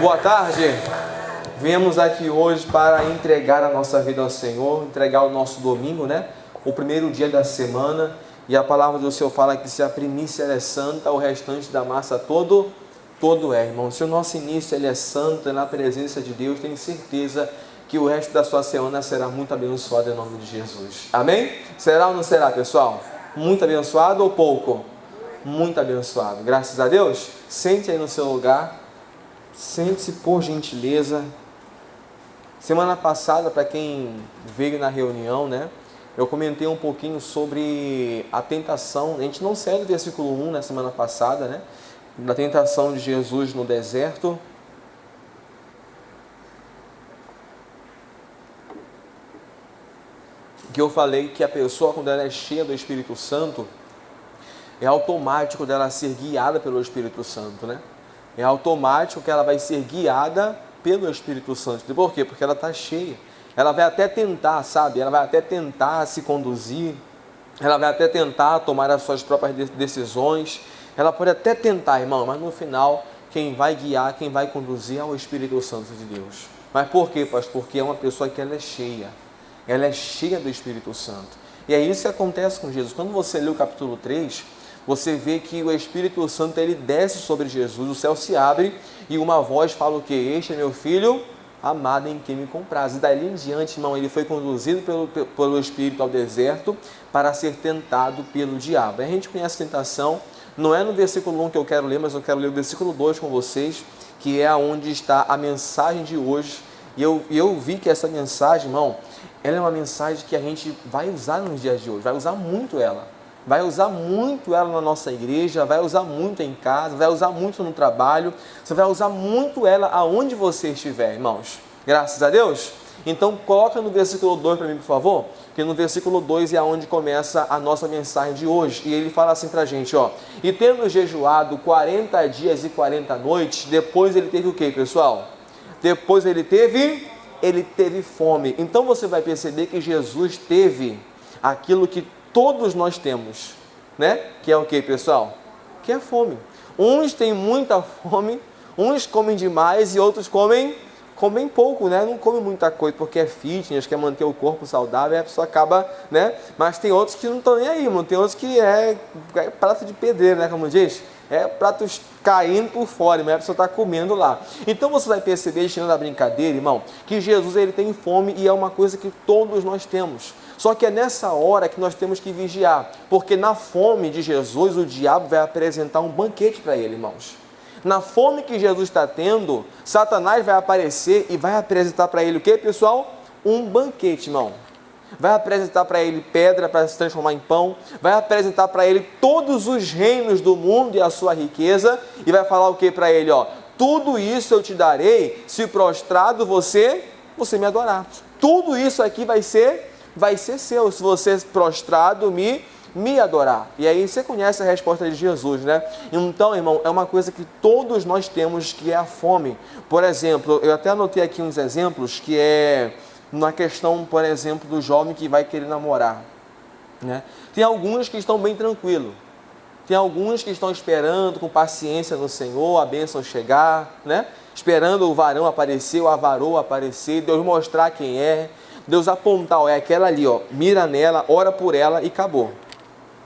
Boa tarde. Viemos aqui hoje para entregar a nossa vida ao Senhor, entregar o nosso domingo, né? O primeiro dia da semana. E a palavra do Senhor fala que se a primícia é santa, o restante da massa todo é, irmão. Se o nosso início ele é santo, é na presença de Deus, tenho certeza que o resto da sua semana será muito abençoado em nome de Jesus. Amém? Será ou não será, pessoal? Muito abençoado ou pouco? Muito abençoado. Graças a Deus. Sente aí no seu lugar. Sente-se por gentileza. Semana passada, para quem veio na reunião, né? Eu comentei um pouquinho sobre a tentação. A gente não saiu do versículo 1 na semana passada, né? Da tentação de Jesus no deserto. Que eu falei que a pessoa, quando ela é cheia do Espírito Santo, é automático dela ser guiada pelo Espírito Santo, né? É automático que ela vai ser guiada pelo Espírito Santo. Por quê? Porque ela está cheia. Ela vai até tentar, sabe? Ela vai até tentar se conduzir. Ela vai até tentar tomar as suas próprias decisões. Ela pode até tentar, irmão, mas no final, quem vai guiar, quem vai conduzir é o Espírito Santo de Deus. Mas por quê, pastor? Porque é uma pessoa que ela é cheia. Ela é cheia do Espírito Santo. E é isso que acontece com Jesus. Quando você lê o capítulo 3, você vê que o Espírito Santo ele desce sobre Jesus, o céu se abre e uma voz fala o que? Este é meu filho amado em quem me compraz. E dali em diante, irmão, ele foi conduzido pelo Espírito ao deserto para ser tentado pelo diabo. A gente conhece a tentação, não é no versículo 1 que eu quero ler, mas eu quero ler o versículo 2 com vocês, que é onde está a mensagem de hoje. E eu vi que essa mensagem, irmão, ela é uma mensagem que a gente vai usar nos dias de hoje, vai usar muito ela. Vai usar muito ela na nossa igreja, vai usar muito em casa, vai usar muito no trabalho, você vai usar muito ela aonde você estiver, irmãos. Graças a Deus. Então, coloca no versículo 2 para mim, por favor, que no versículo 2 é onde começa a nossa mensagem de hoje. E ele fala assim para a gente, ó. E tendo jejuado 40 dias e 40 noites, depois ele teve o quê, pessoal? Depois ele teve fome. Então, você vai perceber que Jesus teve aquilo que todos nós temos, né? Que é o que, pessoal? Que é fome. Uns têm muita fome, uns comem demais e outros comem pouco, né? Não comem muita coisa porque é fitness, quer manter o corpo saudável e a pessoa acaba, né? Mas tem outros que não estão nem aí, mano. Tem outros que é prato de pedreiro, né? Como diz? É pratos caindo por fora, mas a pessoa está comendo lá. Então você vai perceber, tirando a brincadeira, irmão, que Jesus ele tem fome e é uma coisa que todos nós temos. Só que é nessa hora que nós temos que vigiar, porque na fome de Jesus o diabo vai apresentar um banquete para ele, irmãos. Na fome que Jesus está tendo, Satanás vai aparecer e vai apresentar para ele o que, pessoal? Um banquete, irmão. Vai apresentar para ele pedra para se transformar em pão, vai apresentar para ele todos os reinos do mundo e a sua riqueza, e vai falar o que para ele? Ó, tudo isso eu te darei se prostrado você me adorar. Tudo isso aqui vai ser seu, se você prostrado me adorar. E aí você conhece a resposta de Jesus, né? Então, irmão, é uma coisa que todos nós temos, que é a fome. Por exemplo, eu até anotei aqui uns exemplos, que é na questão, por exemplo, do jovem que vai querer namorar, né? Tem alguns que estão bem tranquilos. Tem alguns que estão esperando com paciência no Senhor, a bênção chegar, né? Esperando o varão aparecer, o avaroa aparecer, Deus mostrar quem é, Deus apontar, ó, é aquela ali, ó, mira nela, ora por ela e acabou.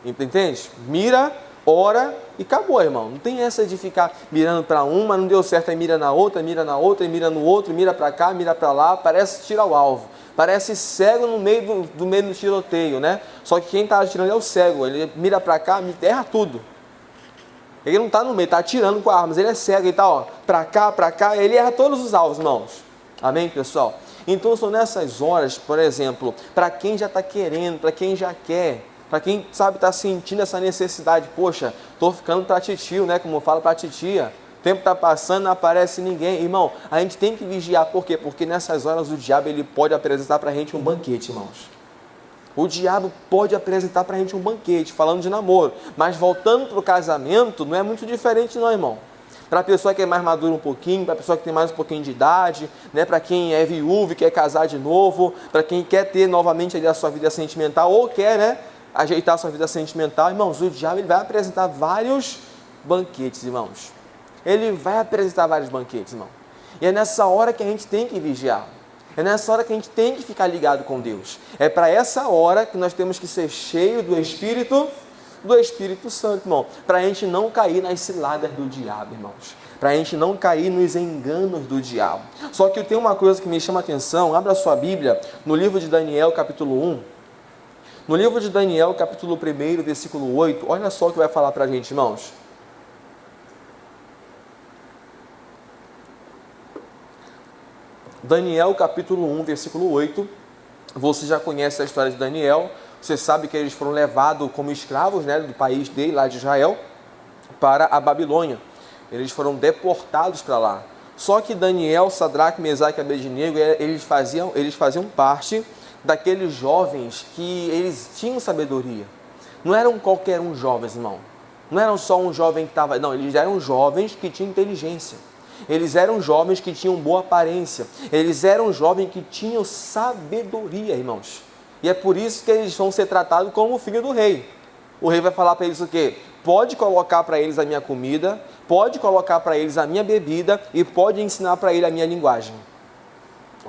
Entende? Mira, ora e acabou, irmão. Não tem essa de ficar mirando para uma, não deu certo, aí mira na outra, mira no outro, mira para cá, mira para lá, parece tirar o alvo. Parece cego no meio do tiroteio, né? Só que quem está atirando é o cego, ele mira para cá, erra tudo. Ele não está no meio, está atirando com a arma, mas ele é cego, ele está, ó, para cá, ele erra todos os alvos, irmãos. Amém, pessoal? Então são nessas horas, por exemplo, para quem já está querendo, para quem já quer, para quem, sabe, está sentindo essa necessidade, poxa, estou ficando para titio, né, como eu falo para titia, o tempo está passando, não aparece ninguém. Irmão, a gente tem que vigiar, por quê? Porque nessas horas o diabo ele pode apresentar para a gente um banquete, irmãos. O diabo pode apresentar para a gente um banquete, falando de namoro, mas voltando para o casamento, não é muito diferente não, irmão. Para a pessoa que é mais madura um pouquinho, para a pessoa que tem mais um pouquinho de idade, né? Para quem é viúvo e quer casar de novo, para quem quer ter novamente ali a sua vida sentimental ou quer, né, ajeitar a sua vida sentimental, irmãos, o diabo ele vai apresentar vários banquetes, irmãos. Ele vai apresentar vários banquetes, irmão. E é nessa hora que a gente tem que vigiar. É nessa hora que a gente tem que ficar ligado com Deus. É para essa hora que nós temos que ser cheios do Espírito Santo, irmão. Para a gente não cair nas ciladas do diabo, irmãos. Para a gente não cair nos enganos do diabo. Só que tem uma coisa que me chama a atenção. Abra sua Bíblia no livro de Daniel, capítulo 1. No livro de Daniel, capítulo 1, versículo 8. Olha só o que vai falar para a gente, irmãos. Daniel capítulo 1, versículo 8, você já conhece a história de Daniel, você sabe que eles foram levados como escravos, né, do país dele, lá de Israel, para a Babilônia. Eles foram deportados para lá. Só que Daniel, Sadraque, Mesaque e Abednego, eles faziam parte daqueles jovens que eles tinham sabedoria. Não eram qualquer um jovens, irmão. Não eram só um jovem que estava... Não, eles eram jovens que tinham inteligência. Eles eram jovens que tinham boa aparência. Eles eram jovens que tinham sabedoria, irmãos. E é por isso que eles vão ser tratados como o filho do rei. O rei vai falar para eles o quê? Pode colocar para eles a minha comida, pode colocar para eles a minha bebida e pode ensinar para ele a minha linguagem.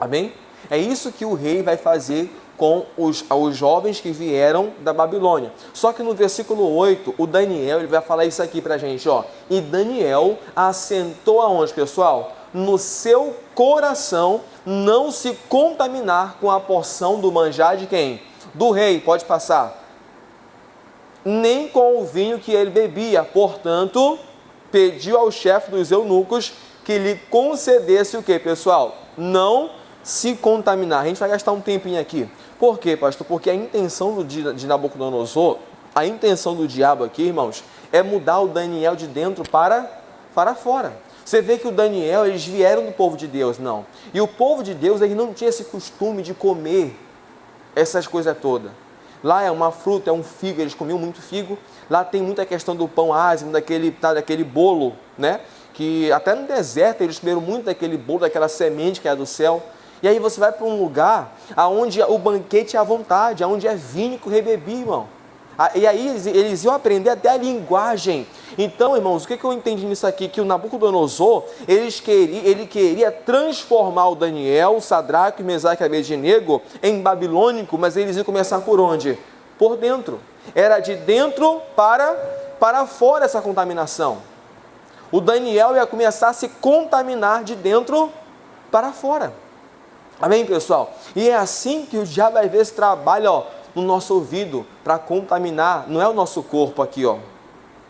Amém? É isso que o rei vai fazer com os jovens que vieram da Babilônia. Só que no versículo 8, o Daniel ele vai falar isso aqui para a gente. Ó. E Daniel assentou aonde, pessoal? No seu coração não se contaminar com a porção do manjar de quem? Do rei, pode passar. Nem com o vinho que ele bebia. Portanto, pediu ao chefe dos eunucos que lhe concedesse o que, pessoal? Não se contaminar. A gente vai gastar um tempinho aqui. Por quê, pastor? Porque a intenção de Nabucodonosor, a intenção do diabo aqui, irmãos, é mudar o Daniel de dentro para fora. Você vê que o Daniel, eles vieram do povo de Deus, não. E o povo de Deus, ele não tinha esse costume de comer essas coisas todas. Lá é uma fruta, é um figo, eles comiam muito figo. Lá tem muita questão do pão ázimo, daquele bolo, né? Que até no deserto eles comeram muito daquele bolo, daquela semente que é do céu. E aí você vai para um lugar onde o banquete é à vontade, onde é vinho que o rei bebia, irmão. E aí eles iam aprender até a linguagem. Então, irmãos, o que eu entendi nisso aqui? Que o Nabucodonosor, ele queria transformar o Daniel, o Sadraque, Mesaque e Abednego em babilônico, mas eles iam começar por onde? Por dentro. Era de dentro para fora essa contaminação. O Daniel ia começar a se contaminar de dentro para fora. Amém, pessoal? E é assim que o diabo às vezes trabalha, ó, no nosso ouvido para contaminar. Não é o nosso corpo aqui, ó.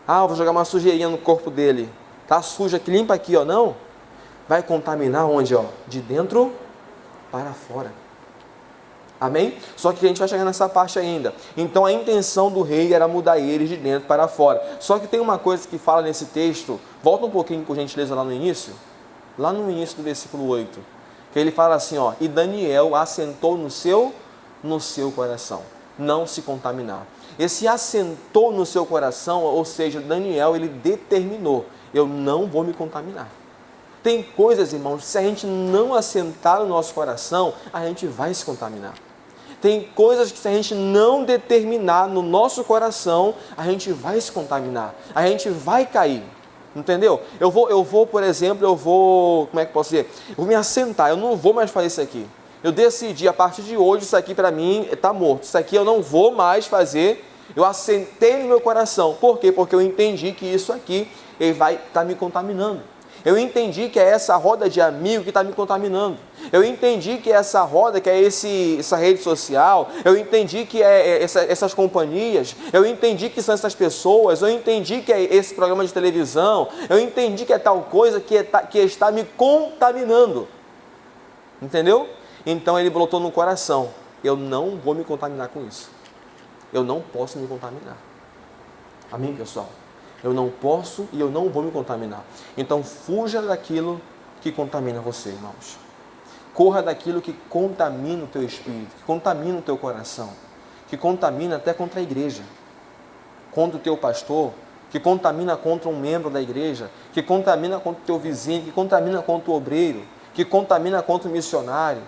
Ah, eu vou jogar uma sujeirinha no corpo dele. Tá sujo aqui, limpa aqui, ó. Não. Vai contaminar onde, ó? De dentro para fora. Amém? Só que a gente vai chegar nessa parte ainda. Então a intenção do rei era mudar eles de dentro para fora. Só que tem uma coisa que fala nesse texto. Volta um pouquinho, por gentileza, lá no início. Lá no início do versículo 8. Que ele fala assim, ó. E Daniel assentou no seu coração. Não se contaminar. Esse assentou no seu coração, ou seja, Daniel, ele determinou, eu não vou me contaminar. Tem coisas, irmãos, se a gente não assentar no nosso coração, a gente vai se contaminar. Tem coisas que se a gente não determinar no nosso coração, a gente vai se contaminar, a gente vai cair. Entendeu? Eu vou, por exemplo, como é que eu posso dizer? Eu vou me assentar, eu não vou mais fazer isso aqui. Eu decidi, a partir de hoje, isso aqui para mim está morto. Isso aqui eu não vou mais fazer. Eu assentei no meu coração. Por quê? Porque eu entendi que isso aqui ele vai estar me contaminando. Eu entendi que é essa roda de amigo que está me contaminando. Eu entendi que é essa roda, que é essa rede social. Eu entendi que é essas companhias. Eu entendi que são essas pessoas. Eu entendi que é esse programa de televisão. Eu entendi que é tal coisa que está me contaminando. Entendeu? Então ele botou no coração, eu não vou me contaminar com isso. Eu não posso me contaminar. Amém, pessoal? Eu não posso e eu não vou me contaminar. Então fuja daquilo que contamina você, irmãos. Corra daquilo que contamina o teu espírito, que contamina o teu coração, que contamina até contra a igreja, contra o teu pastor, que contamina contra um membro da igreja, que contamina contra o teu vizinho, que contamina contra o obreiro, que contamina contra o missionário.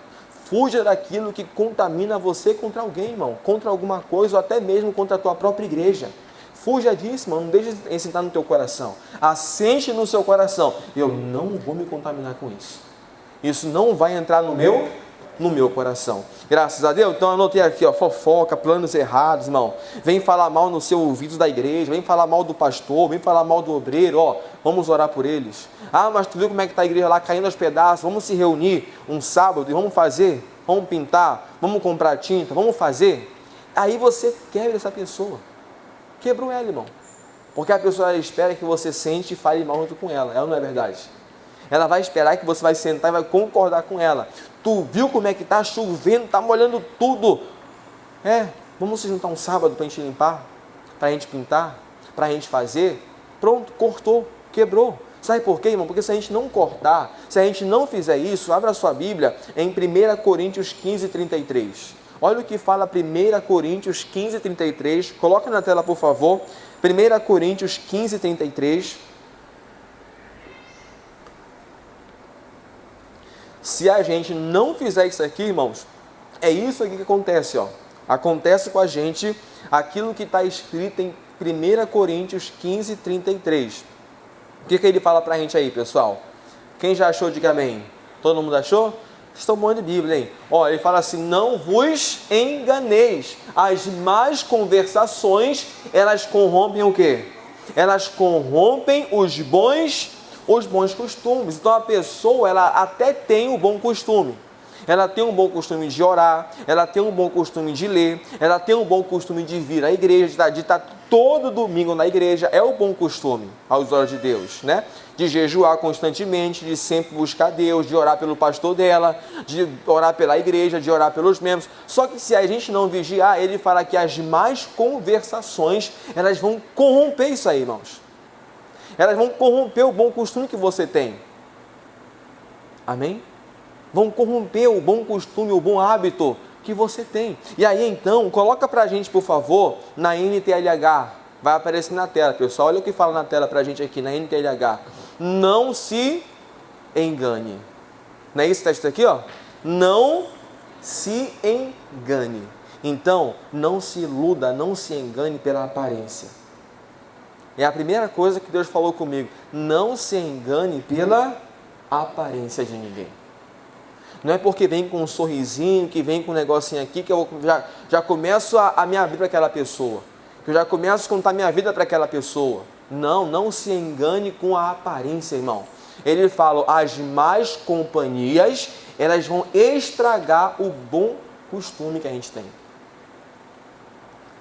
Fuja daquilo que contamina você contra alguém, irmão, contra alguma coisa ou até mesmo contra a tua própria igreja. Fuja disso, irmão, não deixe de sentar no teu coração. Assente no seu coração, eu não vou me contaminar com isso. Isso não vai entrar no meu coração. Graças a Deus. Então eu anotei aqui, ó, fofoca, planos errados, irmão. Vem falar mal no seu ouvido da igreja, vem falar mal do pastor, vem falar mal do obreiro, ó, vamos orar por eles. Ah, mas tu viu como é que está a igreja lá caindo aos pedaços? Vamos se reunir um sábado e vamos fazer, vamos pintar, vamos comprar tinta, vamos fazer. Aí você quebra essa pessoa. Quebrou ela, irmão. Porque a pessoa espera que você sente e fale mal junto com ela. Ela não é verdade. Ela vai esperar que você vai sentar e vai concordar com ela. Tu viu como é que está chovendo, está molhando tudo. Vamos se juntar um sábado para a gente limpar, para a gente pintar, para a gente fazer. Pronto, cortou, quebrou. Sabe por quê, irmão? Porque se a gente não cortar, se a gente não fizer isso, abra a sua Bíblia em 1 Coríntios 15, 33. Olha o que fala 1 Coríntios 15, 33. Coloque na tela, por favor. 1 Coríntios 15, 33. Se a gente não fizer isso aqui, irmãos, é isso aqui que acontece, ó. Acontece com a gente aquilo que está escrito em 1 Coríntios 15, 33. O que ele fala para a gente aí, pessoal? Quem já achou, diga amém. Todo mundo achou? Vocês estão bom de Bíblia, hein? Ó, ele fala assim, não vos enganeis. As más conversações, elas corrompem o quê? Elas corrompem os bons costumes. Então a pessoa, ela até tem o bom costume. Ela tem um bom costume de orar, ela tem um bom costume de ler, ela tem um bom costume de vir à igreja, de estar todo domingo na igreja, é o bom costume aos olhos de Deus, né? De jejuar constantemente, de sempre buscar Deus, de orar pelo pastor dela, de orar pela igreja, de orar pelos membros. Só que se a gente não vigiar, ele fala que as más conversações, elas vão corromper isso aí, irmãos. Elas vão corromper o bom costume que você tem. Amém? Vão corromper o bom costume, o bom hábito que você tem. E aí então, coloca pra gente, por favor, na NTLH. Vai aparecer na tela, pessoal. Olha o que fala na tela pra gente aqui, na NTLH. Não se engane. Não é isso que está escrito aqui, ó? Não se engane. Então, não se iluda, não se engane pela aparência. É a primeira coisa que Deus falou comigo. Não se engane pela aparência de ninguém. Não é porque vem com um sorrisinho, que vem com um negocinho aqui, que eu já começo a me abrir para aquela pessoa. Que eu já começo a contar minha vida para aquela pessoa. Não, não se engane com a aparência, irmão. Ele fala, as más companhias, elas vão estragar o bom costume que a gente tem.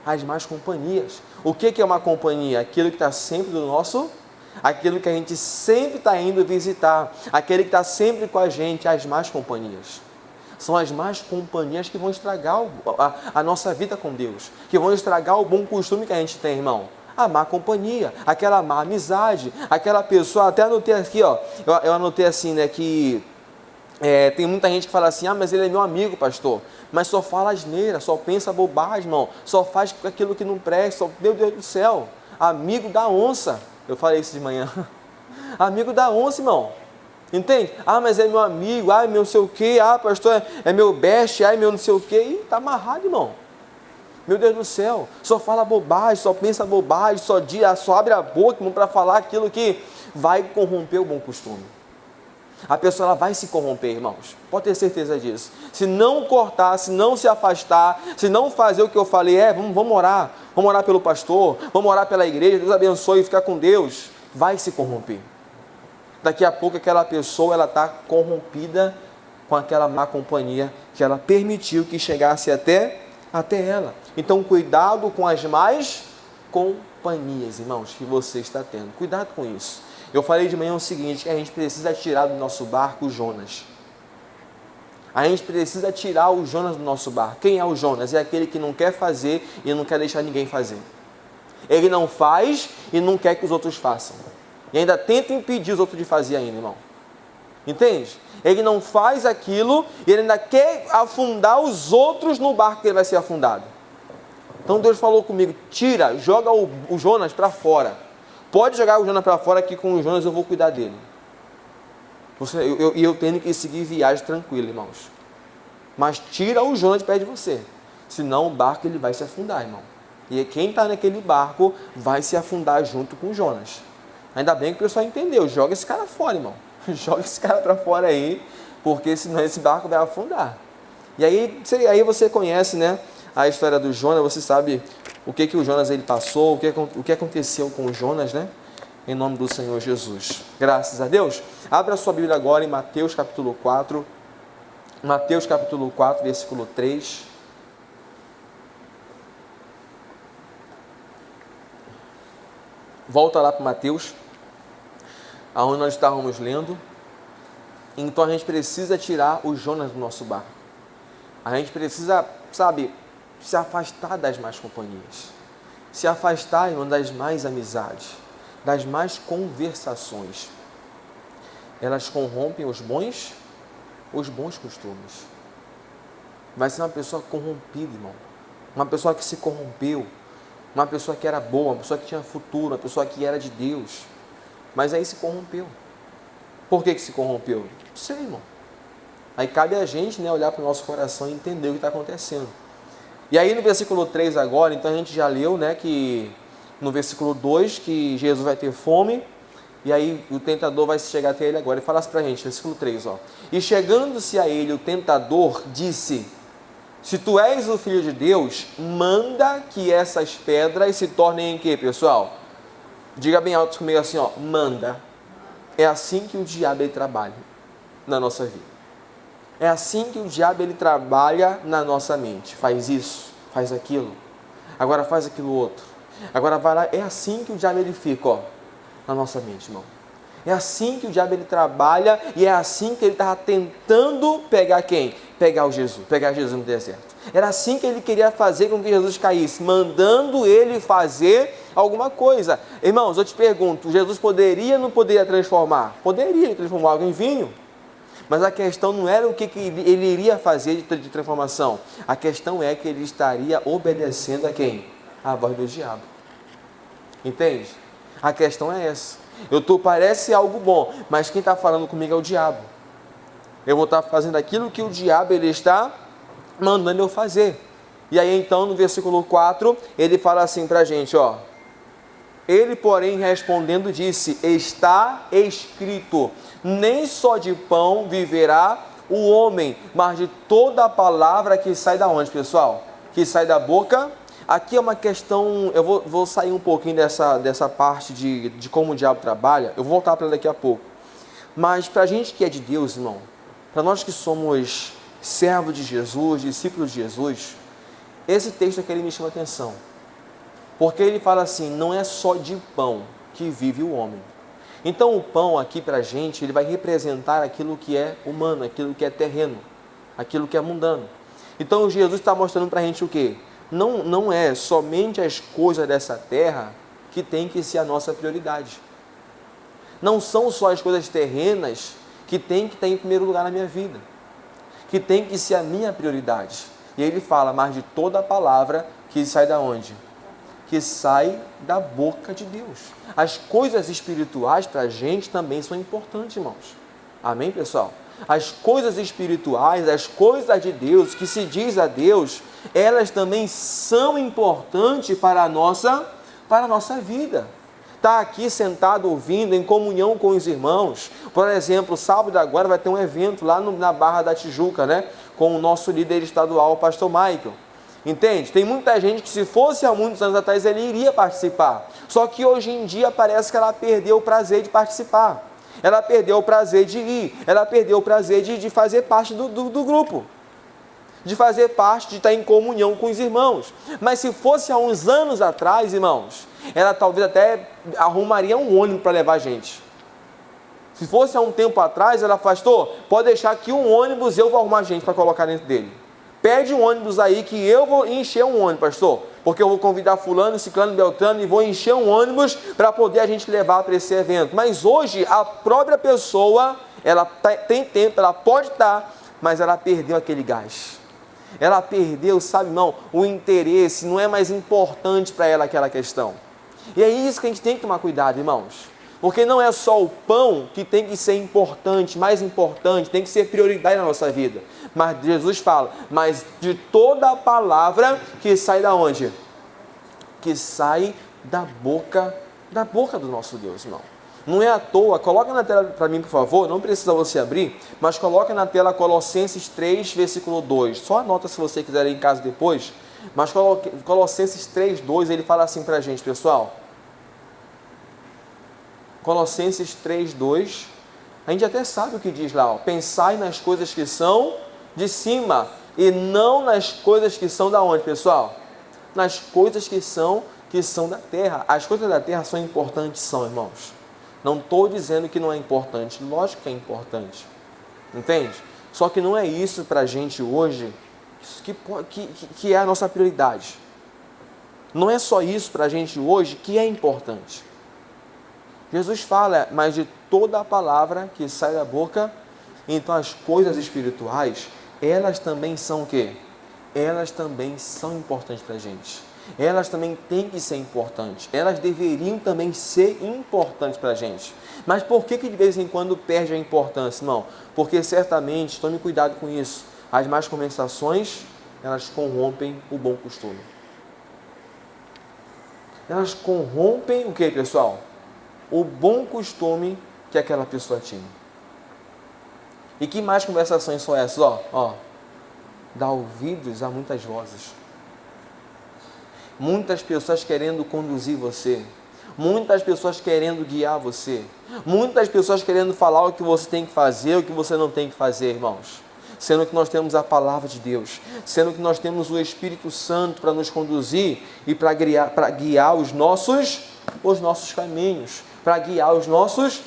As más companhias. O que é uma companhia? Aquilo que está sempre do nosso... Aquilo que a gente sempre está indo visitar, aquele que está sempre com a gente, as más companhias. São as más companhias que vão estragar a nossa vida com Deus, que vão estragar o bom costume que a gente tem, irmão. A má companhia, aquela má amizade, aquela pessoa, até anotei aqui, ó, eu anotei assim, né, que tem muita gente que fala assim, mas ele é meu amigo, pastor, mas só fala asneira, só pensa bobagem, irmão, só faz aquilo que não presta, meu Deus do céu, amigo da onça. Eu falei isso de manhã. Amigo da onça, irmão. Entende? Mas é meu amigo, meu não sei o quê, pastor, é meu best, meu não sei o quê. Ih, tá amarrado, irmão. Meu Deus do céu. Só fala bobagem, só pensa bobagem, só abre a boca, irmão, para falar aquilo que vai corromper o bom costume. A pessoa ela vai se corromper, irmãos. Pode ter certeza disso. Se não cortar, se não se afastar, se não fazer o que eu falei, vamos orar. Vamos orar pelo pastor, vamos orar pela igreja, Deus abençoe e ficar com Deus. Vai se corromper. Daqui a pouco aquela pessoa ela está corrompida com aquela má companhia que ela permitiu que chegasse até ela. Então cuidado com as más companhias, irmãos, que você está tendo. Cuidado com isso. Eu falei de manhã o seguinte, que a gente precisa tirar do nosso barco o Jonas. A gente precisa tirar o Jonas do nosso barco. Quem é o Jonas? É aquele que não quer fazer e não quer deixar ninguém fazer. Ele não faz e não quer que os outros façam. E ainda tenta impedir os outros de fazer ainda, irmão. Entende? Ele não faz aquilo e ele ainda quer afundar os outros no barco que ele vai ser afundado. Então Deus falou comigo, joga o Jonas para fora. Pode jogar o Jonas para fora, que com o Jonas eu vou cuidar dele. Eu tenho que seguir viagem tranquila, irmãos. Mas tira o Jonas de perto de você. Senão o barco ele vai se afundar, irmão. E quem está naquele barco vai se afundar junto com o Jonas. Ainda bem que o pessoal entendeu. Joga esse cara fora, irmão. Joga esse cara para fora aí. porque senão esse barco vai afundar. E aí você conhece, né, a história do Jonas, você sabe o que o Jonas ele passou, o que aconteceu com o Jonas, né? Em nome do Senhor Jesus. Graças a Deus. Abra a sua Bíblia agora em Mateus capítulo 4. Mateus capítulo 4, versículo 3. Volta lá para Mateus, aonde nós estávamos lendo. Então a gente precisa tirar o Jonas do nosso barco. A gente precisa, sabe, se afastar das más companhias. Se afastar, irmão, das más amizades, das más conversações. Elas corrompem os bons costumes. Vai ser uma pessoa corrompida, irmão. Uma pessoa que se corrompeu. Uma pessoa que era boa, uma pessoa que tinha futuro, uma pessoa que era de Deus. Mas aí se corrompeu. Por que se corrompeu? Não sei, irmão. Aí cabe a gente, né, olhar para o nosso coração e entender o que está acontecendo. E aí no versículo 3 agora, então a gente já leu, né, que no versículo 2, que Jesus vai ter fome, e aí o tentador vai chegar até ele agora. E fala assim para a gente, versículo 3, ó. E chegando-se a ele, o tentador disse: se tu és o Filho de Deus, manda que essas pedras se tornem em quê, pessoal? Diga bem alto comigo assim, ó, manda. É assim que o diabo ele trabalha na nossa vida. É assim que o diabo ele trabalha na nossa mente. Faz isso, faz aquilo, agora faz aquilo outro. Agora vai lá, é assim que o diabo ele fica, ó, na nossa mente, irmão. É assim que o diabo ele trabalha e é assim que ele estava tentando pegar quem? Pegar Jesus no deserto. Era assim que ele queria fazer com que Jesus caísse, mandando ele fazer alguma coisa. Irmãos, eu te pergunto, Jesus poderia ou não poderia transformar? Poderia transformar algo em vinho. Mas a questão não era o que ele iria fazer de transformação. A questão é que ele estaria obedecendo a quem? A voz do diabo. Entende? A questão é essa. Parece algo bom, mas quem está falando comigo é o diabo. Eu vou estar fazendo aquilo que o diabo ele está mandando eu fazer. E aí então no versículo 4, ele fala assim para a gente, ó. Ele, porém, respondendo, disse: está escrito, nem só de pão viverá o homem, mas de toda a palavra que sai da onde, pessoal? Que sai da boca. Aqui é uma questão, eu vou sair um pouquinho dessa parte de como o diabo trabalha, eu vou voltar para daqui a pouco. Mas para a gente que é de Deus, irmão, para nós que somos servos de Jesus, discípulos de Jesus, esse texto aqui ele me chama a atenção. Porque ele fala assim, não é só de pão que vive o homem. Então o pão aqui para a gente, ele vai representar aquilo que é humano, aquilo que é terreno, aquilo que é mundano. Então Jesus está mostrando para a gente o quê? Não é somente as coisas dessa terra que tem que ser a nossa prioridade. Não são só as coisas terrenas que tem que estar em primeiro lugar na minha vida, que tem que ser a minha prioridade. E aí ele fala, mas de toda a palavra que sai da onde? Que sai da boca de Deus. As coisas espirituais para a gente também são importantes, irmãos. Amém, pessoal? As coisas espirituais, as coisas de Deus, que se diz a Deus, elas também são importantes para a nossa vida. Estar aqui sentado ouvindo, em comunhão com os irmãos. Por exemplo, sábado agora vai ter um evento lá na Barra da Tijuca, né? Com o nosso líder estadual, o pastor Michael. Entende? Tem muita gente que se fosse há muitos anos atrás, ele iria participar. Só que hoje em dia parece que ela perdeu o prazer de participar. Ela perdeu o prazer de ir. Ela perdeu o prazer de fazer parte do grupo. De fazer parte, de estar em comunhão com os irmãos. Mas se fosse há uns anos atrás, irmãos, ela talvez até arrumaria um ônibus para levar a gente. Se fosse há um tempo atrás, ela falou, pastor, pode deixar que um ônibus eu vou arrumar gente para colocar dentro dele. Pede um ônibus aí que eu vou encher um ônibus, pastor. Porque eu vou convidar fulano, ciclano, beltrano e vou encher um ônibus para poder a gente levar para esse evento. Mas hoje a própria pessoa, ela tem tempo, ela pode estar, mas ela perdeu aquele gás. Ela perdeu, sabe, irmão, o interesse, não é mais importante para ela aquela questão. E é isso que a gente tem que tomar cuidado, irmãos. Porque não é só o pão que tem que ser importante, mais importante, tem que ser prioridade na nossa vida. Mas Jesus fala, mas de toda a palavra que sai da onde? Que sai da boca do nosso Deus, irmão. Não é à toa, coloca na tela para mim, por favor, não precisa você abrir, mas coloca na tela Colossenses 3, versículo 2. Só anota se você quiser ir em casa depois, mas Colossenses 3, 2, ele fala assim para a gente, pessoal. Colossenses 3, 2, a gente até sabe o que diz lá, ó, pensai nas coisas que são de cima e não nas coisas que são da onde, pessoal? Nas coisas que são da terra. As coisas da terra são importantes, são, irmãos. Não estou dizendo que não é importante, lógico que é importante, entende? Só que não é isso para a gente hoje que é a nossa prioridade. Não é só isso para a gente hoje que é importante. Jesus fala, mas de toda a palavra que sai da boca, então as coisas espirituais, elas também são o quê? Elas também são importantes para a gente. Elas também têm que ser importantes. Elas deveriam também ser importantes para a gente. Mas por que de vez em quando perde a importância, irmão? Porque certamente, tome cuidado com isso, as más conversações, elas corrompem o bom costume. Elas corrompem o que, pessoal? O bom costume que aquela pessoa tinha. E que mais conversações são essas? Dá ouvidos a muitas vozes. Muitas pessoas querendo conduzir você. Muitas pessoas querendo guiar você. Muitas pessoas querendo falar o que você tem que fazer, o que você não tem que fazer, irmãos. Sendo que nós temos a palavra de Deus. Sendo que nós temos o Espírito Santo para nos conduzir e para guiar os nossos caminhos. Para guiar os nossos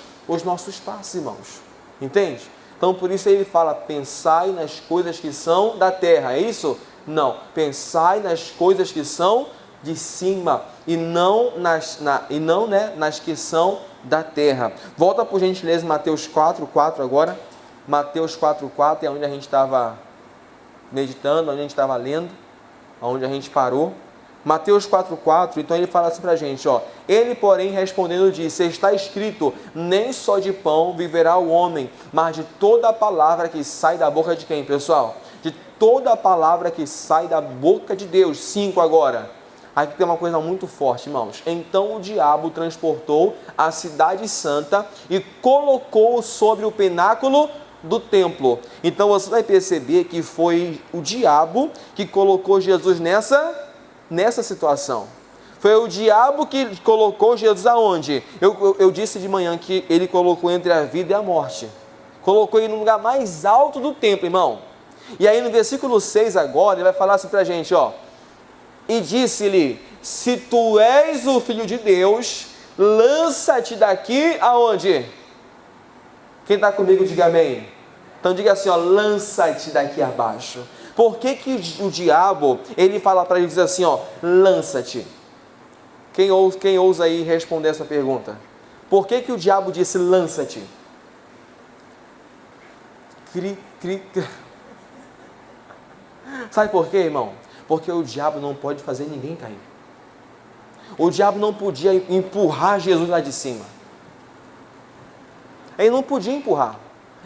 passos, irmãos. Entende? Então, por isso ele fala, pensai nas coisas que são da terra. É isso? Não. Pensai nas coisas que são de cima e não nas que são da terra. Volta por gentileza Mateus 4:4 agora. Mateus 4:4 é onde a gente estava meditando, onde a gente estava lendo, onde a gente parou. Mateus 4:4, então ele fala assim para a gente, ele porém respondendo disse, está escrito, nem só de pão viverá o homem, mas de toda a palavra que sai da boca de quem, pessoal? De toda a palavra que sai da boca de Deus. 5 agora. Aqui tem uma coisa muito forte, irmãos. Então o diabo transportou a cidade santa e colocou sobre o pináculo do templo. Então você vai perceber que foi o diabo que colocou Jesus nessa situação. Foi o diabo que colocou Jesus aonde? Eu disse de manhã que ele colocou entre a vida e a morte. Colocou ele no lugar mais alto do templo, irmão. E aí no versículo 6 agora, ele vai falar assim pra gente, e disse-lhe, se tu és o Filho de Deus, lança-te daqui aonde? Quem está comigo, diga amém. Então diga assim, lança-te daqui abaixo. Por que o diabo, ele fala para ele, diz assim, lança-te? Quem ousa aí responder essa pergunta? Por que o diabo disse lança-te? Sabe por quê, irmão? Porque o diabo não pode fazer ninguém cair. O diabo não podia empurrar Jesus lá de cima. Ele não podia empurrar.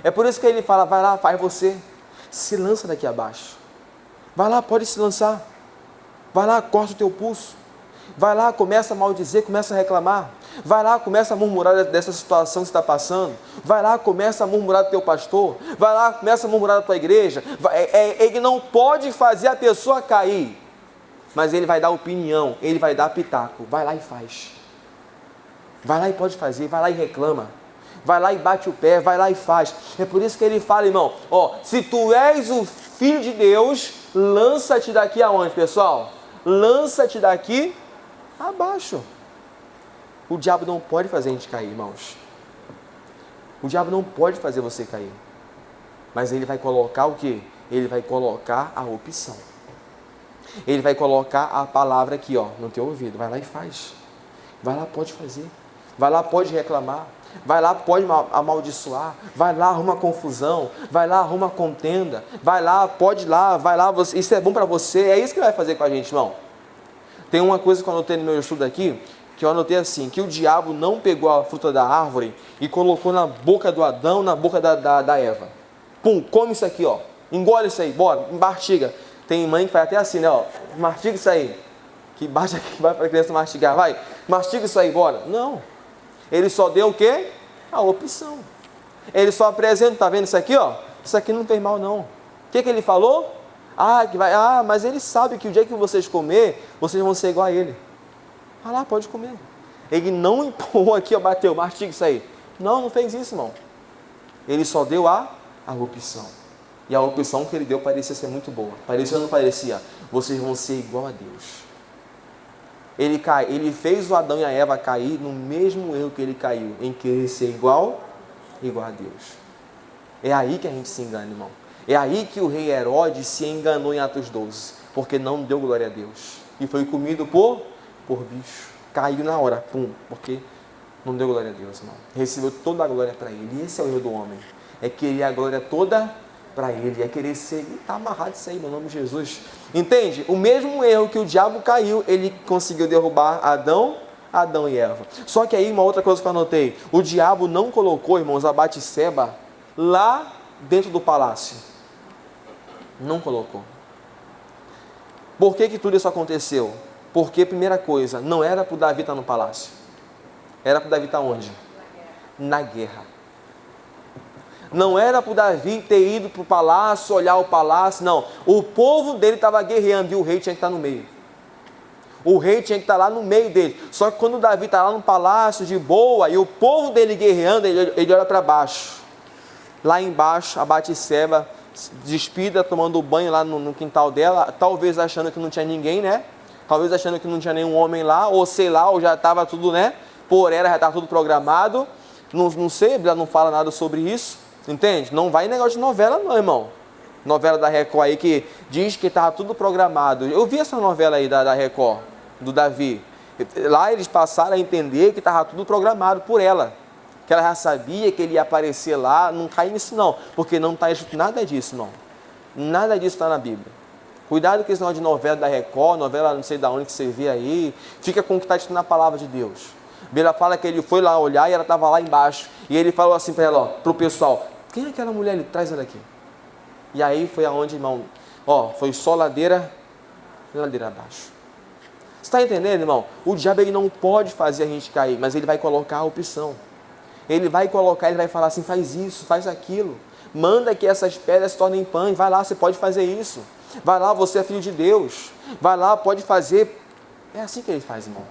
É por isso que ele fala, vai lá, faz você. Se lança daqui abaixo. Vai lá, pode se lançar. Vai lá, corta o teu pulso. Vai lá, começa a maldizer, começa a reclamar. Vai lá, começa a murmurar dessa situação que você está passando. Vai lá, começa a murmurar do teu pastor. Vai lá, começa a murmurar da tua igreja. Ele não pode fazer a pessoa cair. Mas ele vai dar opinião, ele vai dar pitaco. Vai lá e faz. Vai lá e pode fazer, vai lá e reclama. Vai lá e bate o pé, vai lá e faz. É por isso que ele fala, irmão, se tu és o Filho de Deus, lança-te daqui aonde, pessoal? Lança-te daqui abaixo. O diabo não pode fazer a gente cair, irmãos. O diabo não pode fazer você cair. Mas ele vai colocar o quê? Ele vai colocar a opção. Ele vai colocar a palavra aqui, no teu ouvido. Vai lá e faz. Vai lá, pode fazer. Vai lá, pode reclamar. Vai lá, pode amaldiçoar. Vai lá, arruma confusão. Vai lá, arruma contenda. Vai lá, pode ir lá. Vai lá, isso é bom para você. É isso que ele vai fazer com a gente, irmão. Tem uma coisa que eu anotei no meu estudo aqui, que eu anotei assim, que o diabo não pegou a fruta da árvore e colocou na boca do Adão, na boca da Eva. Pum, come isso aqui, engole isso aí, bora, mastiga. Tem mãe que faz até assim, né, mastiga isso aí. Que bate aqui, vai para a criança mastigar, vai, mastiga isso aí, bora. Não, Ele só deu o quê? A opção. Ele só apresenta, tá vendo isso aqui, ó? Isso aqui não tem mal não. O que ele falou? Mas ele sabe que o dia que vocês comer, vocês vão ser igual a ele. Vai lá, pode comer. Ele não empurrou aqui, ó, bateu, mastiga isso aí. Não fez isso, irmão. Ele só deu a opção. E a opção que ele deu parecia ser muito boa. Parecia ou não parecia? Vocês vão ser igual a Deus. Ele fez o Adão e a Eva cair no mesmo erro que ele caiu, em querer ser igual a Deus. É aí que a gente se engana, irmão. É aí que o rei Herodes se enganou em Atos 12, porque não deu glória a Deus. E foi comido por bicho. Caiu na hora, porque não deu glória a Deus, irmão. Recebeu toda a glória para ele. E esse é o erro do homem. É querer a glória toda para ele. É querer ser... Está amarrado isso aí, meu nome de Jesus. Entende? O mesmo erro que o diabo caiu, ele conseguiu derrubar Adão e Eva. Só que aí, uma outra coisa que eu anotei. O diabo não colocou, irmãos, a Batseba lá dentro do palácio. Não colocou. Por que tudo isso aconteceu? Porque, primeira coisa, não era para o Davi estar no palácio. Era para o Davi estar onde? Na guerra. Não era para o Davi ter ido para o palácio, olhar o palácio, não. O povo dele estava guerreando e o rei tinha que estar no meio. O rei tinha que estar lá no meio dele. Só que quando o Davi está lá no palácio de boa e o povo dele guerreando, ele olha para baixo. Lá embaixo, a Batseba despida, tomando banho lá no quintal dela, talvez achando que não tinha ninguém, né? Talvez achando que não tinha nenhum homem lá, ou sei lá, ou já estava tudo, né? Por ela já estava tudo programado. Não sei, a Bíblia não fala nada sobre isso, entende? Não vai em negócio de novela não, irmão. Novela da Record aí que diz que estava tudo programado. Eu vi essa novela aí da Record, do Davi. Lá eles passaram a entender que estava tudo programado por ela. Que ela já sabia que ele ia aparecer lá. Não cai nisso não, porque não está escrito nada disso, não. Nada disso está na Bíblia. Cuidado com esse negócio de novela da Record, novela não sei de onde que você vê aí. Fica com o que está escrito na palavra de Deus. A Bíblia fala que ele foi lá olhar e ela estava lá embaixo. E ele falou assim para ela, ó, para o pessoal, quem é aquela mulher ali? Traz ela aqui. E aí foi aonde, irmão, ó, foi só ladeira abaixo. Você está entendendo, irmão? O diabo ele não pode fazer a gente cair, mas ele vai colocar a opção. Ele vai colocar, ele vai falar assim, faz isso, faz aquilo. Manda que essas pedras se tornem pães. Vai lá, você pode fazer isso. Vai lá, você é filho de Deus. Vai lá, pode fazer. É assim que ele faz, irmão.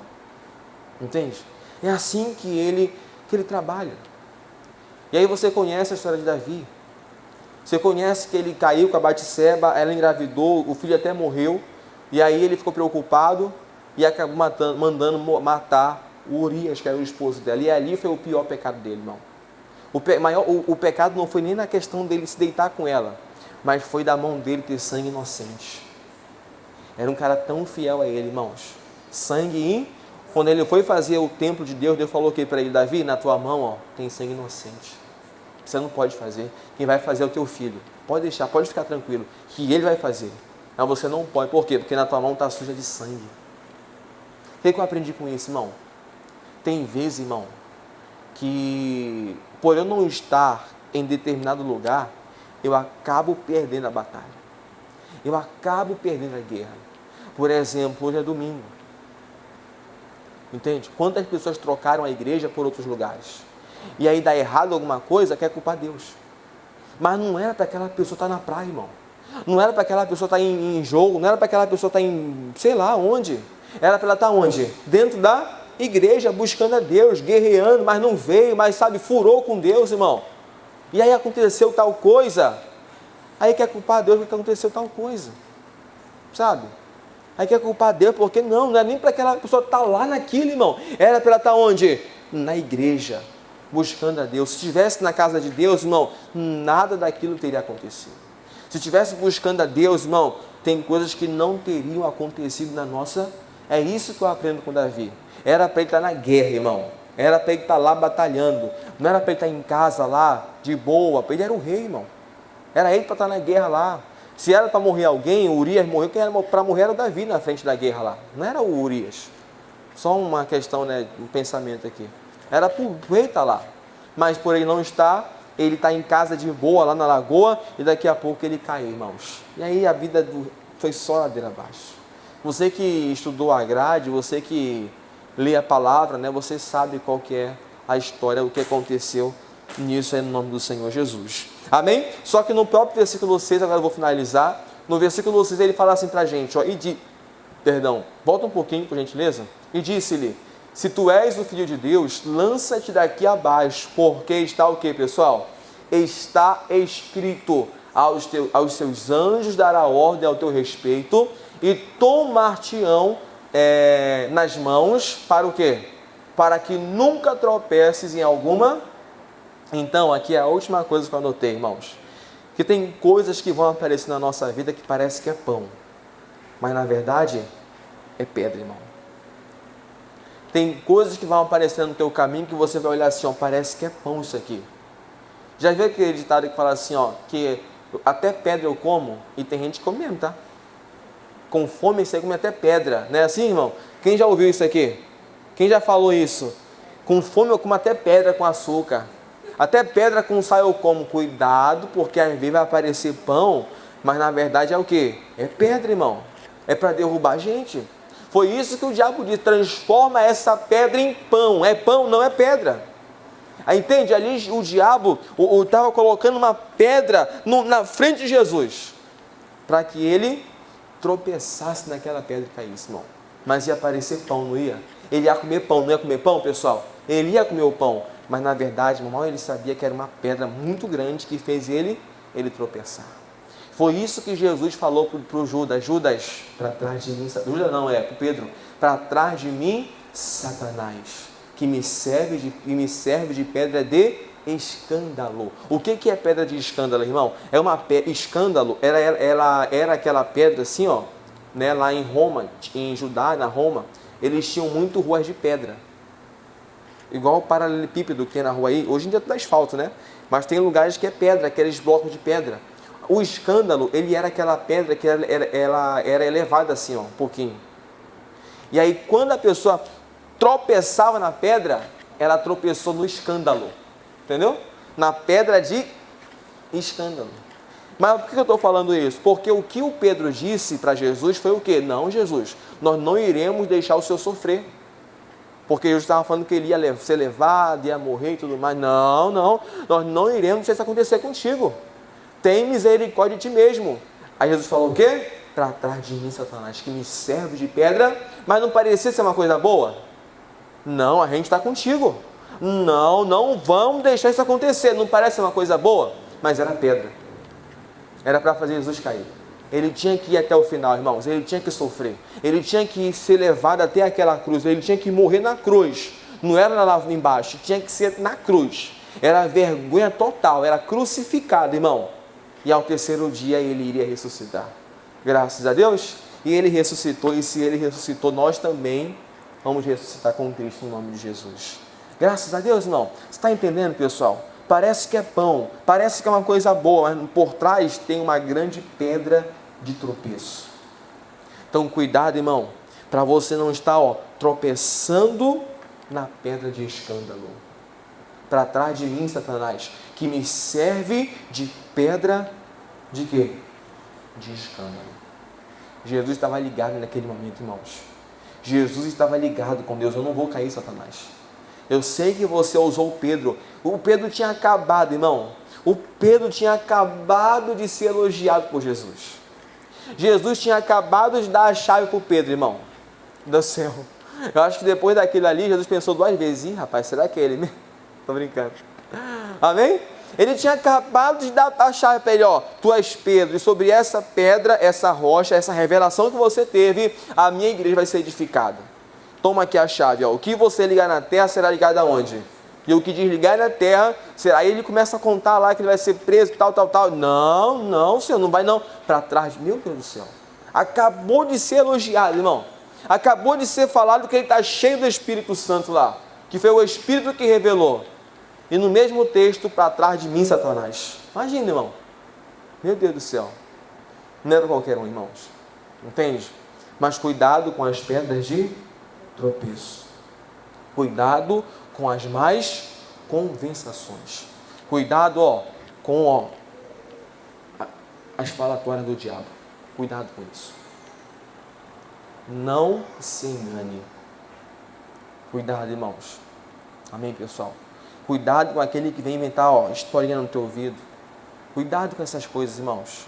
Entende? É assim que ele trabalha. E aí você conhece a história de Davi. Você conhece que ele caiu com a Batseba, ela engravidou, o filho até morreu. E aí ele ficou preocupado e acabou mandando matar o Urias, que era o esposo dela. E ali foi o pior pecado dele, irmão. O pecado não foi nem na questão dele se deitar com ela, mas foi da mão dele ter sangue inocente. Era um cara tão fiel a ele, irmãos. Sangue, quando ele foi fazer o templo de Deus, Deus falou o que para ele? Davi, na tua mão, ó, tem sangue inocente. Você não pode fazer. Quem vai fazer é o teu filho. Pode deixar, pode ficar tranquilo, que ele vai fazer. Mas você não pode. Por quê? Porque na tua mão está suja de sangue. O que eu aprendi com isso, irmão? Tem vezes, irmão, que por eu não estar em determinado lugar, eu acabo perdendo a batalha. Eu acabo perdendo a guerra. Por exemplo, hoje é domingo. Entende? Quantas pessoas trocaram a igreja por outros lugares? E aí dá errado alguma coisa, quer culpar Deus. Mas não era para aquela pessoa estar na praia, irmão. Não era para aquela pessoa estar em jogo, não era para aquela pessoa estar em, sei lá, onde. Era para ela estar onde? Dentro da igreja, buscando a Deus, guerreando, mas não veio, mas sabe, furou com Deus, irmão. E aí aconteceu tal coisa. Aí quer culpar Deus porque aconteceu tal coisa. Sabe? Aí quer culpar Deus porque não é nem para aquela pessoa estar lá naquilo, irmão. Era para ela estar onde? Na igreja, buscando a Deus. Se estivesse na casa de Deus, irmão, nada daquilo teria acontecido. Se estivesse buscando a Deus, irmão, tem coisas que não teriam acontecido na nossa... É isso que eu aprendo com Davi. Era para ele estar na guerra, irmão. Era para ele estar lá batalhando. Não era para ele estar em casa lá, de boa. Ele era o rei, irmão. Era ele para estar na guerra lá. Se era para morrer alguém, o Urias morreu. Quem era para morrer era o Davi na frente da guerra lá. Não era o Urias. Só uma questão, né, um pensamento aqui. Era para o rei estar lá. Mas por ele não estar, ele está em casa de boa lá na lagoa e daqui a pouco ele caiu, irmãos. E aí a vida foi só ladeira abaixo. Você que estudou a grade, você que lê a palavra, né, você sabe qual que é a história, o que aconteceu nisso é no nome do Senhor Jesus. Amém? Só que no próprio versículo 6, agora eu vou finalizar, no versículo 6 ele fala assim para a gente, ó, volta um pouquinho, por gentileza, e disse-lhe, se tu és o Filho de Deus, lança-te daqui abaixo, porque está o que, pessoal? Está escrito, aos seus anjos dará ordem ao teu respeito, e tomar-te-ão nas mãos, para o quê? Para que nunca tropeces em alguma. Então, aqui é a última coisa que eu anotei, irmãos, que tem coisas que vão aparecer na nossa vida que parece que é pão, mas na verdade é pedra, irmão. Tem coisas que vão aparecer no teu caminho que você vai olhar assim, ó, parece que é pão isso aqui. Já viu aquele ditado que fala assim, ó, que até pedra eu como? E tem gente que come mesmo, tá? Com fome você come até pedra, não é assim, irmão? Quem já ouviu isso aqui? Quem já falou isso? Com fome eu como até pedra com açúcar. Até pedra com sal eu como. Cuidado, porque às vezes vai aparecer pão, mas na verdade é o quê? É pedra, irmão. É para derrubar a gente. Foi isso que o diabo disse, transforma essa pedra em pão. É pão, não é pedra. Aí, entende? Ali o diabo estava colocando uma pedra na frente de Jesus, para que ele tropeçasse naquela pedra e caísse, irmão. Mas ia aparecer pão, não ia? Ele ia comer pão, não ia comer pão, pessoal? Ele ia comer o pão, mas na verdade, irmão, ele sabia que era uma pedra muito grande que fez ele tropeçar. Foi isso que Jesus falou para o Judas, Judas, para trás de mim, Judas não, para o Pedro, para trás de mim, Satanás, que me serve de pedra de escândalo. O que é pedra de escândalo, irmão? É uma escândalo, era aquela pedra assim, ó, né, lá em Roma, em Judá, na Roma, eles tinham muito ruas de pedra. Igual o paralelepípedo que tem na rua aí, hoje em dia é tudo asfalto, né? Mas tem lugares que é pedra, aqueles blocos de pedra. O escândalo, ele era aquela pedra que ela era elevada assim, ó, um pouquinho. E aí, quando a pessoa tropeçava na pedra, ela tropeçou no escândalo. Entendeu? Na pedra de escândalo. Mas por que eu estou falando isso? Porque o que o Pedro disse para Jesus foi o quê? Não, Jesus, nós não iremos deixar o Senhor sofrer. Porque Jesus estava falando que ele ia ser levado, ia morrer e tudo mais. Não, nós não iremos deixar isso acontecer contigo. Tem misericórdia de ti mesmo. Aí Jesus falou o quê? Para trás de mim, Satanás, que me serve de pedra, mas não parecia ser uma coisa boa? Não, a gente está contigo. Não vamos deixar isso acontecer. Não parece uma coisa boa? Mas era pedra. Era para fazer Jesus cair. Ele tinha que ir até o final, irmãos. Ele tinha que sofrer. Ele tinha que ser levado até aquela cruz. Ele tinha que morrer na cruz. Não era lá embaixo. Tinha que ser na cruz. Era vergonha total. Era crucificado, irmão. E ao terceiro dia ele iria ressuscitar. Graças a Deus. E ele ressuscitou. E se ele ressuscitou, nós também vamos ressuscitar com Cristo no nome de Jesus. Graças a Deus, irmão. Você está entendendo, pessoal? Parece que é pão, parece que é uma coisa boa, mas por trás tem uma grande pedra de tropeço. Então, cuidado, irmão, para você não estar tropeçando na pedra de escândalo. Para trás de mim, Satanás, que me serve de pedra de quê? De escândalo. Jesus estava ligado naquele momento, irmãos. Jesus estava ligado com Deus. Eu não vou cair, Satanás. Eu sei que você usou o Pedro. O Pedro tinha acabado, irmão. O Pedro tinha acabado de ser elogiado por Jesus. Jesus tinha acabado de dar a chave para o Pedro, irmão. Do céu. Eu acho que depois daquilo ali, Jesus pensou duas vezes. Ih, rapaz, será que é ele mesmo? Tô brincando. Amém? Ele tinha acabado de dar a chave para ele, tu és Pedro, e sobre essa pedra, essa rocha, essa revelação que você teve, a minha igreja vai ser edificada. Toma aqui a chave, o que você ligar na terra será ligado aonde? E o que desligar na terra será. Aí ele começa a contar lá que ele vai ser preso, tal. Não, Senhor, não vai não. Para trás, meu Deus do céu. Acabou de ser elogiado, irmão. Acabou de ser falado que ele está cheio do Espírito Santo lá. Que foi o Espírito que revelou. E no mesmo texto, para trás de mim, Satanás. Imagina, irmão. Meu Deus do céu. Não é para qualquer um, irmãos. Entende? Mas cuidado com as pedras de tropeço. Cuidado com as más conversações. Cuidado, com as falatórias do diabo. Cuidado com isso. Não se engane. Cuidado, irmãos. Amém, pessoal? Cuidado com aquele que vem inventar historinha no teu ouvido. Cuidado com essas coisas, irmãos.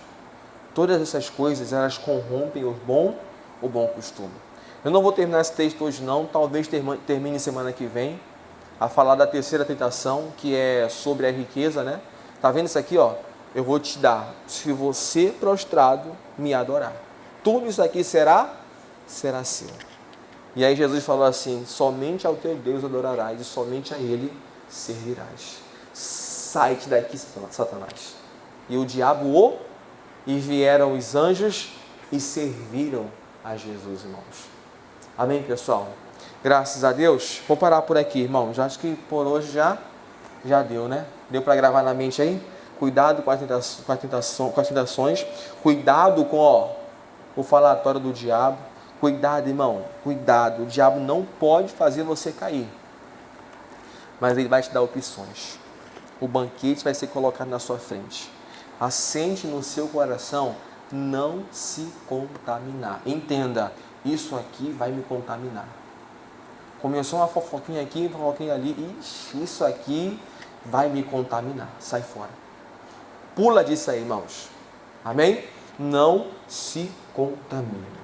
Todas essas coisas, elas corrompem o bom costume. Eu não vou terminar esse texto hoje não, talvez termine semana que vem, a falar da terceira tentação, que é sobre a riqueza, né? Tá vendo isso aqui, ó? Eu vou te dar, se você prostrado me adorar. Tudo isso aqui será seu. E aí Jesus falou assim, somente ao teu Deus adorarás e somente a Ele servirás. Sai-te daqui, Satanás. E o diabo e vieram os anjos e serviram a Jesus, irmãos. Amém, pessoal? Graças a Deus. Vou parar por aqui, irmãos. Acho que por hoje já deu, né? Deu para gravar na mente aí? Cuidado com as tentações. Cuidado com o falatório do diabo. Cuidado, irmão. Cuidado. O diabo não pode fazer você cair. Mas ele vai te dar opções. O banquete vai ser colocado na sua frente. Assente no seu coração não se contaminar. Entenda, isso aqui vai me contaminar. Começou uma fofoquinha aqui, uma fofoquinha ali. Ixi, isso aqui vai me contaminar. Sai fora. Pula disso aí, irmãos. Amém? Não se contamine.